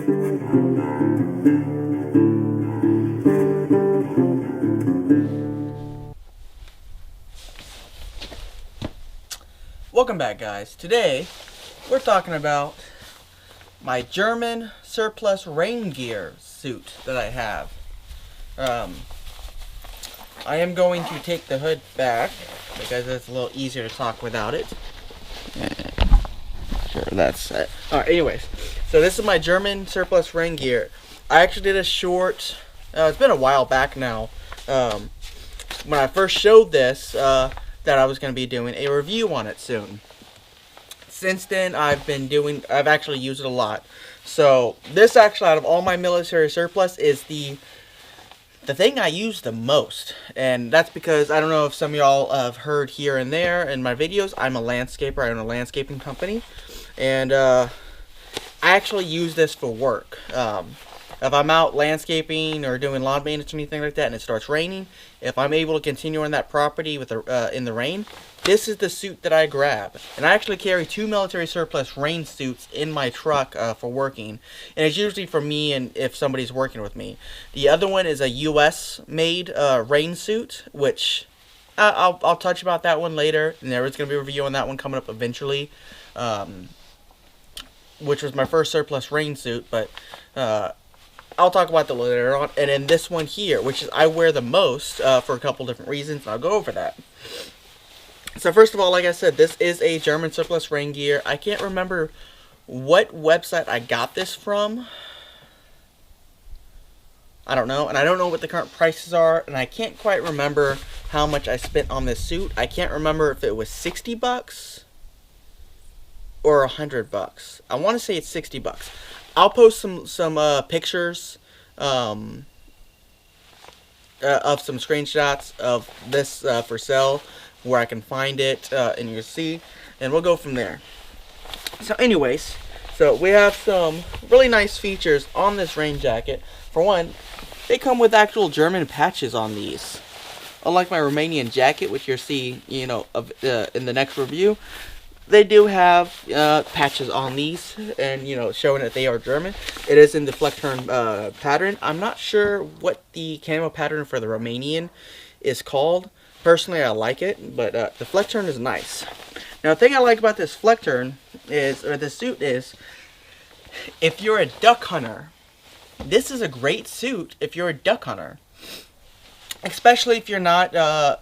Welcome back, guys. Today we're talking about my German surplus rain gear suit that I have. I am going to take the hood back because it's a little easier to talk without it. Sure, that's it. Alright, anyways. So this is my German surplus rain gear. I actually did a short, it's been a while back now, when I first showed this, that I was going to be doing a review on it soon. Since then, I've actually used it a lot. So, this actually, out of all my military surplus, is the thing I use the most. And that's because, I don't know if some of y'all have heard here and there in my videos, I'm a landscaper. I own a landscaping company. And, I actually use this for work. If I'm out landscaping or doing lawn maintenance or anything like that and it starts raining, if I'm able to continue on that property with in the rain, this is the suit that I grab. And I actually carry 2 military surplus rain suits in my truck for working. And it's usually for me and if somebody's working with me. The other one is a US made rain suit, which I'll touch about that one later. And there is going to be a review on that one coming up eventually. Which was my first surplus rain suit, but I'll talk about that later on. And then this one here, which is I wear the most for a couple different reasons, and I'll go over that. So first of all, like I said, this is a German surplus rain gear. I can't remember what website I got this from. I don't know, and I don't know what the current prices are, and I can't quite remember how much I spent on this suit. I can't remember if it was 60 bucks or 100 bucks. I want to say it's 60 bucks. I'll post some pictures of some screenshots of this for sale where I can find it and you'll see, and we'll go from there. So anyways, so we have some really nice features on this rain jacket. For one, they come with actual German patches on these. Unlike my Romanian jacket, which you'll see, in the next review, they do have patches on these, and showing that they are German. It is in the Fleckturn pattern. I'm not sure what the camo pattern for the Romanian is called. Personally, I like it, but the Fleckturn is nice. Now, the thing I like about this Fleckturn is, or this suit is, if you're a duck hunter, this is a great suit if you're a duck hunter. Especially if you're not,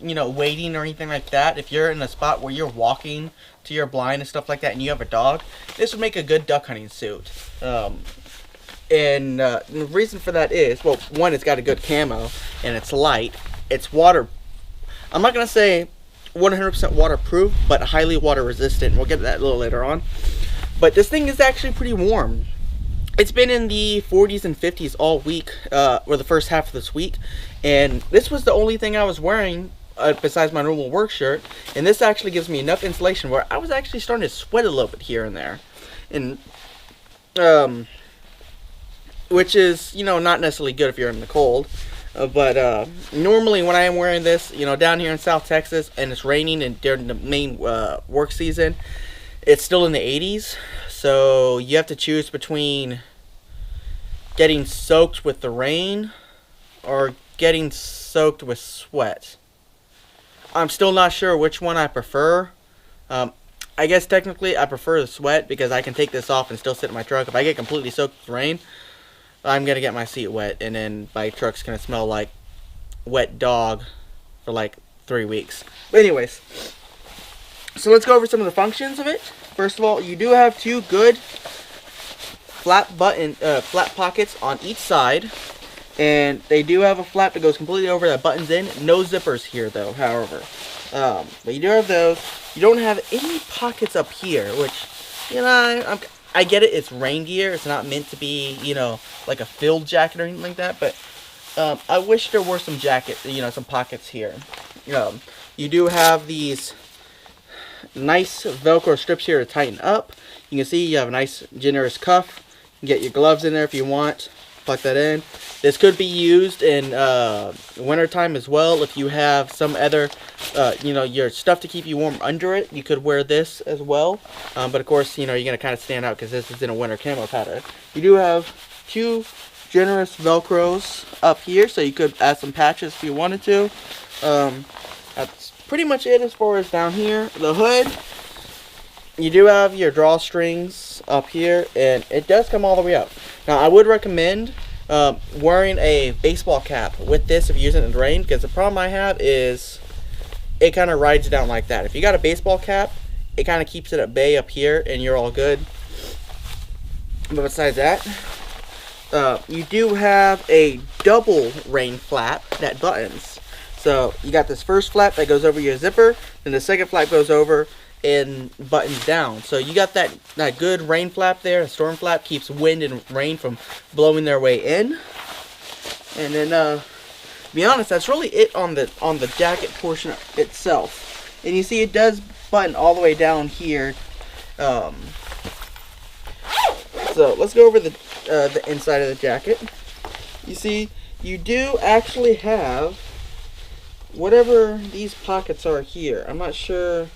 wading or anything like that. If you're in a spot where you're walking to your blind and stuff like that and you have a dog, this would make a good duck hunting suit. And the reason for that is, well, one, it's got a good camo and it's light. It's water. I'm not going to say 100% waterproof, but highly water resistant. We'll get to that a little later on. But this thing is actually pretty warm. It's been in the 40s and 50s all week, or the first half of this week, and this was the only thing I was wearing besides my normal work shirt, and this actually gives me enough insulation where I was actually starting to sweat a little bit here and there, and which is, not necessarily good if you're in the cold, but normally when I am wearing this, down here in South Texas, and it's raining and during the main work season, it's still in the 80s. So you have to choose between getting soaked with the rain or getting soaked with sweat. I'm still not sure which one I prefer. I guess technically I prefer the sweat because I can take this off and still sit in my truck. If I get completely soaked with rain, I'm going to get my seat wet, and then my truck's going to smell like wet dog for like 3 weeks. But anyways, so let's go over some of the functions of it. First of all, you do have 2 good flat pockets on each side, and they do have a flap that goes completely over that buttons in. No zippers here, though. However, but you do have those. You don't have any pockets up here, which I get it. It's rain gear. It's not meant to be like a filled jacket or anything like that. But I wish there were some some pockets here. You do have these nice Velcro strips here to tighten up. You can see you have a nice generous cuff. You can get your gloves in there if you want. Plug that in. This could be used in wintertime as well. If you have some other, your stuff to keep you warm under it, you could wear this as well. But of course, you're going to kind of stand out because this is in a winter camo pattern. You do have two generous Velcros up here, so you could add some patches if you wanted to. That's pretty much it as far as down here. The hood, you do have your drawstrings up here, and it does come all the way up. Now, I would recommend wearing a baseball cap with this if you're using it in the rain, because the problem I have is it kind of rides down like that. If you got a baseball cap, it kind of keeps it at bay up here, and you're all good. But besides that, you do have a double rain flap that buttons. So you got this first flap that goes over your zipper, and the second flap goes over and buttons down. So you got that good rain flap there. A storm flap keeps wind and rain from blowing their way in. And then, to be honest, that's really it on the jacket portion itself. And you see it does button all the way down here. So let's go over the inside of the jacket. You see, you do actually have whatever these pockets are here. I'm not sure.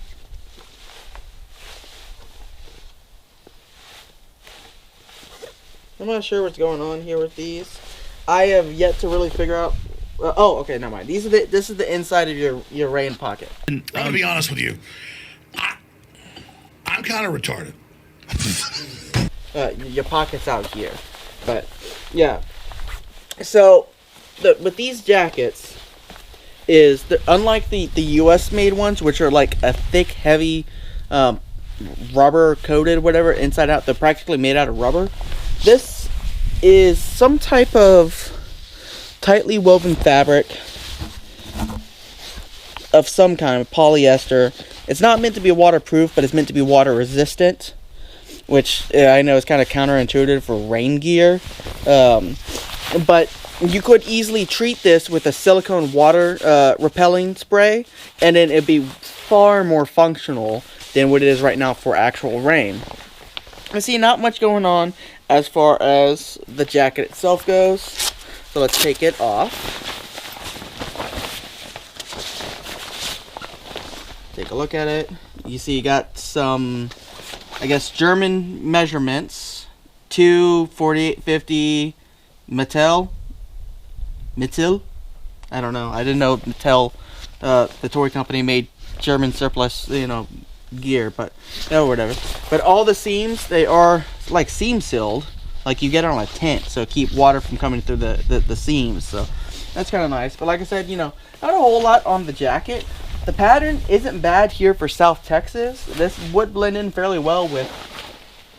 I'm not sure what's going on here with these. I have yet to really figure out. Oh, okay, never mind. This is the inside of your rain pocket. I'm gonna be honest with you. I'm kind of retarded. Your pocket's out here, but yeah. So, with these jackets, unlike the U.S. made ones, which are like a thick, heavy, rubber coated, whatever, inside out. They're practically made out of rubber. This is some type of tightly woven fabric of some kind, polyester. It's not meant to be waterproof, but it's meant to be water resistant, which I know is kind of counterintuitive for rain gear. But you could easily treat this with a silicone water repelling spray, and then it'd be far more functional than what it is right now for actual rain. I see not much going on as far as the jacket itself goes. So let's take it off. Take a look at it. You see you got some, I guess, German measurements. 24850 Mattel. I don't know. I didn't know Mattel, the toy company, made German surplus, gear, but whatever. But all the seams, they are like seam sealed, like you get on a tent, so keep water from coming through the seams. So that's kind of nice. But like I said, not a whole lot on the jacket. The pattern isn't bad here for South Texas. This would blend in fairly well with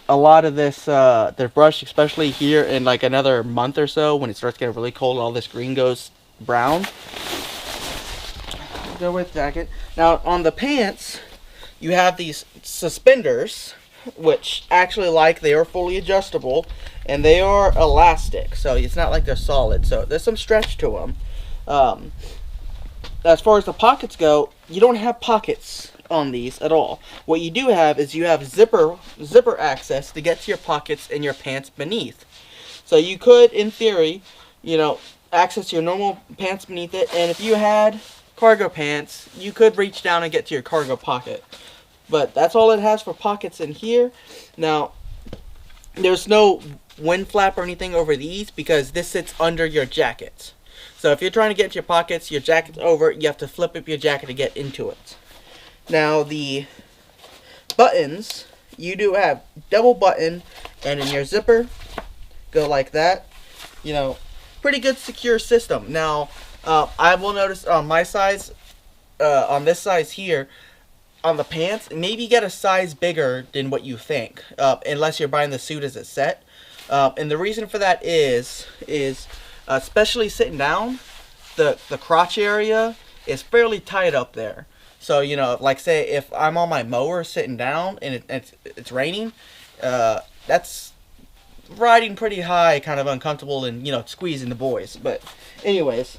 a lot of this their brush, especially here in like another month or so when it starts getting really cold. All this green goes brown. Go with jacket. Now on the pants, you have these suspenders, which actually they are fully adjustable, and they are elastic, so it's not like they're solid, so there's some stretch to them. As far as the pockets go, you don't have pockets on these at all. What you do have is you have zipper access to get to your pockets and your pants beneath. So you could, in theory, access your normal pants beneath it, and if you had cargo pants, you could reach down and get to your cargo pocket. But that's all it has for pockets in here. Now, there's no wind flap or anything over these because this sits under your jacket. So if you're trying to get into your pockets, your jacket's over, you have to flip up your jacket to get into it. Now, the buttons, you do have double button, and in your zipper, go like that. Pretty good secure system. Now, I will notice on my size, on this size here, on the pants, maybe get a size bigger than what you think, unless you're buying the suit as a set. And the reason for that is especially sitting down, the crotch area is fairly tight up there. So, like say if I'm on my mower sitting down and it's raining, that's riding pretty high, kind of uncomfortable, and squeezing the boys. But anyways,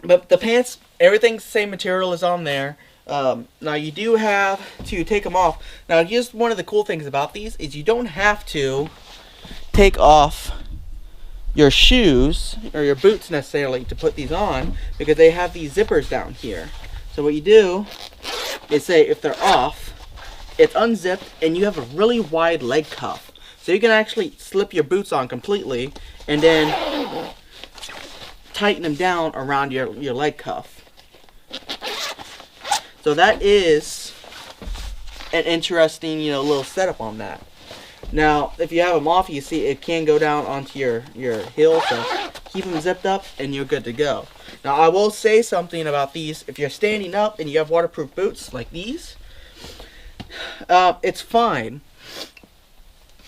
but the pants, everything's the same material is on there. Now you do have to take them off. Now here's one of the cool things about these is you don't have to take off your shoes or your boots necessarily to put these on, because they have these zippers down here. So what you do is say if they're off, it's unzipped and you have a really wide leg cuff. So you can actually slip your boots on completely and then tighten them down around your leg cuff. So that is an interesting, little setup on that. Now, if you have them off, you see it can go down onto your heel, so keep them zipped up and you're good to go. Now, I will say something about these. If you're standing up and you have waterproof boots like these, it's fine.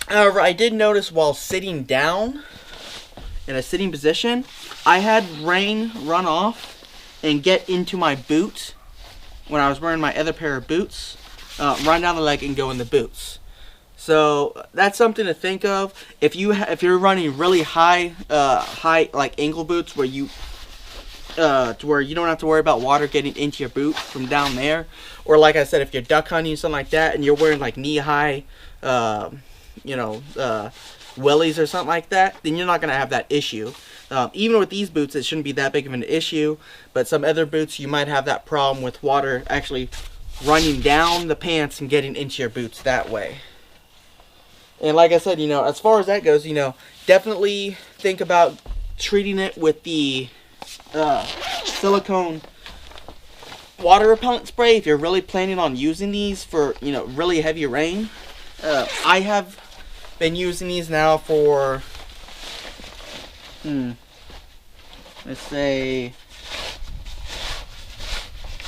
However, I did notice while sitting down in a sitting position, I had rain run off and get into my boot when I was wearing my other pair of boots, run down the leg and go in the boots. So that's something to think of. If you're running really high like ankle boots where you to where you don't have to worry about water getting into your boot from down there, or like I said, if you're duck hunting or something like that and you're wearing like knee high wellies or something like that, then you're not going to have that issue. Even with these boots, it shouldn't be that big of an issue, but some other boots, you might have that problem with water actually running down the pants and getting into your boots that way. And like I said, as far as that goes, definitely think about treating it with the silicone water repellent spray if you're really planning on using these for, really heavy rain. I have been using these now for, let's say,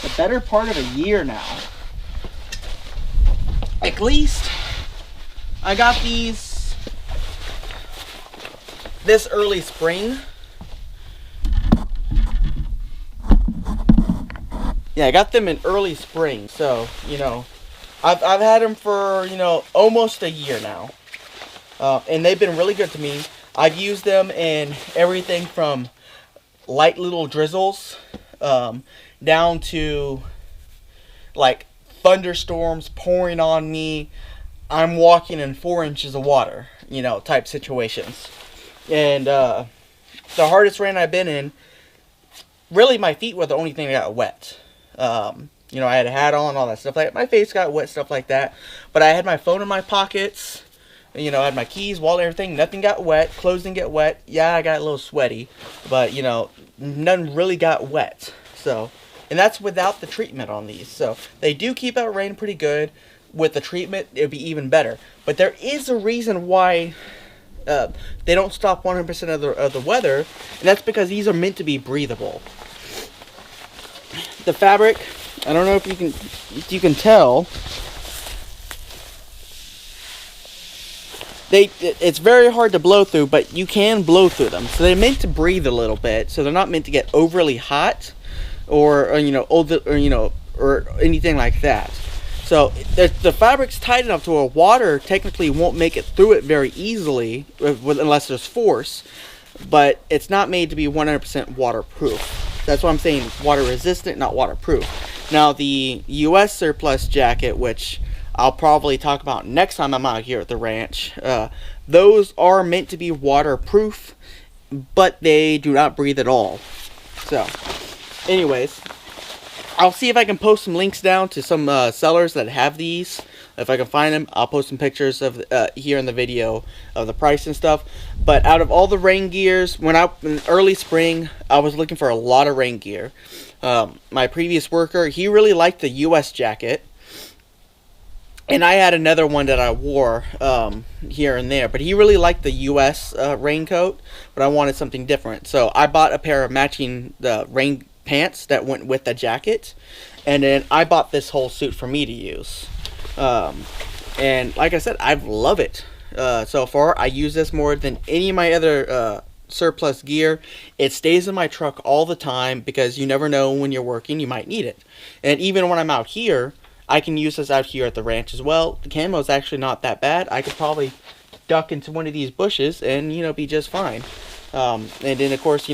the better part of a year now. At least. I got these this early spring. Yeah, I got them in early spring, so, I've had them for, almost a year now. And they've been really good to me. I've used them in everything from light little drizzles down to, like, thunderstorms pouring on me. I'm walking in 4 inches of water, type situations. And the hardest rain I've been in, really my feet were the only thing that got wet. I had a hat on, all that stuff like that. My face got wet, stuff like that. But I had my phone in my pockets. I had my keys, wallet, everything. Nothing got wet. Clothes didn't get wet. Yeah, I got a little sweaty. But, none really got wet. So, and that's without the treatment on these. So, they do keep out rain pretty good. With the treatment, it would be even better. But there is a reason why they don't stop 100% of the weather. And that's because these are meant to be breathable. The fabric, I don't know if you can tell. It's very hard to blow through, but you can blow through them. So they're meant to breathe a little bit. So they're not meant to get overly hot, or anything like that. So the fabric's tight enough to where water technically won't make it through it very easily, unless there's force. But it's not made to be 100% waterproof. That's why I'm saying water resistant, not waterproof. Now the U.S. surplus jacket, which I'll probably talk about next time I'm out here at the ranch, those are meant to be waterproof, but they do not breathe at all. So, anyways, I'll see if I can post some links down to some sellers that have these. If I can find them, I'll post some pictures of here in the video of the price and stuff. But out of all the rain gears, in early spring, I was looking for a lot of rain gear. My previous worker, he really liked the U.S. jacket. And I had another one that I wore here and there. But he really liked the U.S. Raincoat, but I wanted something different. So I bought a pair of matching rain pants that went with the jacket, and then I bought this whole suit for me to use. And like I said, I love it so far. I use this more than any of my other surplus gear. It stays in my truck all the time because you never know when you're working, you might need it. And even when I'm out here, I can use this out here at the ranch as well. The camo is actually not that bad. I could probably duck into one of these bushes and be just fine. And then of course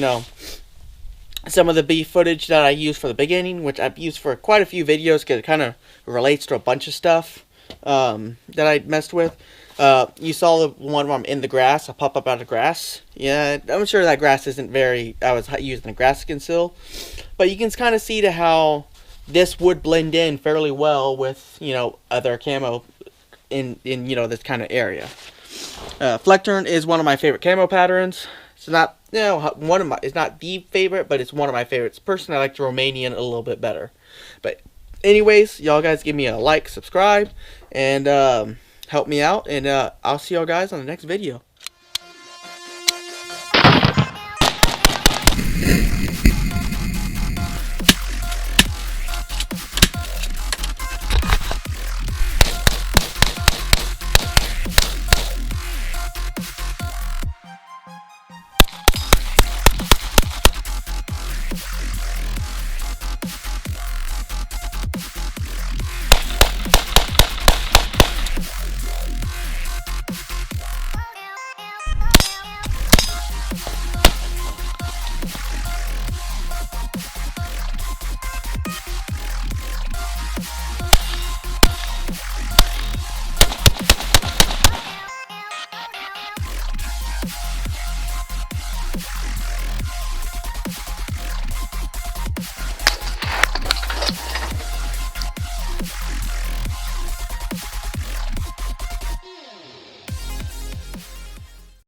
some of the beef footage that I use for the beginning, which I've used for quite a few videos because it kind of relates to a bunch of stuff that I messed with. You saw the one where I'm in the grass. I pop up out of grass. Yeah, I'm sure that grass isn't I was using the grass to conceal. But you can kind of see how this would blend in fairly well with, other camo in this kind of area. Flectern is one of my favorite camo patterns. It's not, it's not the favorite, but it's one of my favorites. Personally, I like the Romanian a little bit better. But anyways, y'all guys give me a like, subscribe, and help me out. And I'll see y'all guys on the next video.